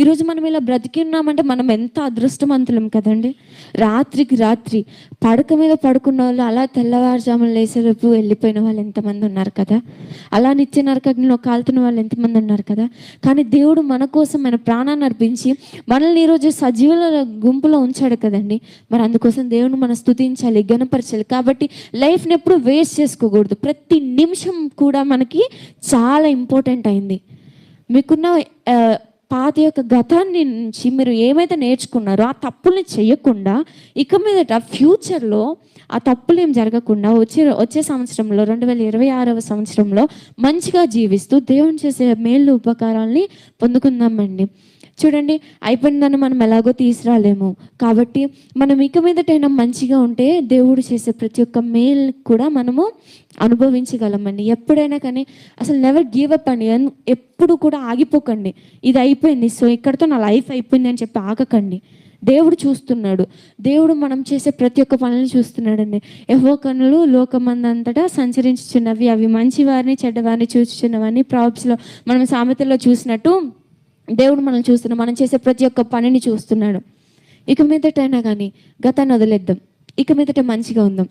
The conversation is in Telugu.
ఈరోజు మనం ఇలా బ్రతికి ఉన్నామంటే మనం ఎంత అదృష్టవంతులం కదండి. రాత్రికి రాత్రి పడక మీద పడుకున్న వాళ్ళు అలా తెల్లవారుజామున లేసేలోపు వెళ్ళిపోయిన వాళ్ళు ఎంతమంది ఉన్నారు కదా. అలా నిత్య నరకగ్నిలో కాలుతున్న వాళ్ళు ఎంతమంది ఉన్నారు కదా. కానీ దేవుడు మన కోసం మన ప్రాణాన్ని అర్పించి మనల్ని ఈరోజు సజీవుల గుంపులో ఉంచాడు కదండి. మరి అందుకోసం దేవుని మనం స్తుతించాలి, ఘనపరచాలి. కాబట్టి లైఫ్ని ఎప్పుడు వేస్ట్ చేసుకోకూడదు. ప్రతి నిమిషం కూడా మనకి చాలా ఇంపార్టెంట్ అయింది. మీకున్న పాత యొక్క గతాన్ని నుంచి మీరు ఏమైతే నేర్చుకున్నారో ఆ తప్పుల్ని చేయకుండా ఇక మీదట ఫ్యూచర్లో ఆ తప్పులు ఏం జరగకుండా వచ్చే సంవత్సరంలో 2026వ సంవత్సరంలో మంచిగా జీవిస్తూ దేవుని చేసే మేలు ఉపకారాలని పొందుకుందామండి. చూడండి, అయిపోయిందని మనం ఎలాగో తీసుకురాలేము. కాబట్టి మనం ఇక మీదటైనా మంచిగా ఉంటే దేవుడు చేసే ప్రతి ఒక్క మేలు కూడా మనము అనుభవించగలమండి. ఎప్పుడైనా కానీ అసలు నెవర్ గివ్ అప్ అండి. ఎప్పుడు కూడా ఆగిపోకండి. ఇది అయిపోయింది, సో ఇక్కడితో నా లైఫ్ అయిపోయింది అని చెప్పి ఆగకండి. దేవుడు చూస్తున్నాడు. దేవుడు మనం చేసే ప్రతి ఒక్క పనులను చూస్తున్నాడండి. యెహోవా కన్నులు లోకమందంతటా సంచరించుచున్నవి, అవి మంచి వారిని చెడ్డవారిని చూచుచున్నవని ప్రాబ్స్లో మనం సామెతల్లో చూసినట్టు దేవుడు మనల్ని చూస్తున్నాడు. మనం చేసే ప్రతి ఒక్క పనిని చూస్తున్నాడు. ఇక మీదటైనా కానీ గతాన్ని వదిలేద్దాం. ఇక మీదట మంచిగా ఉందాం.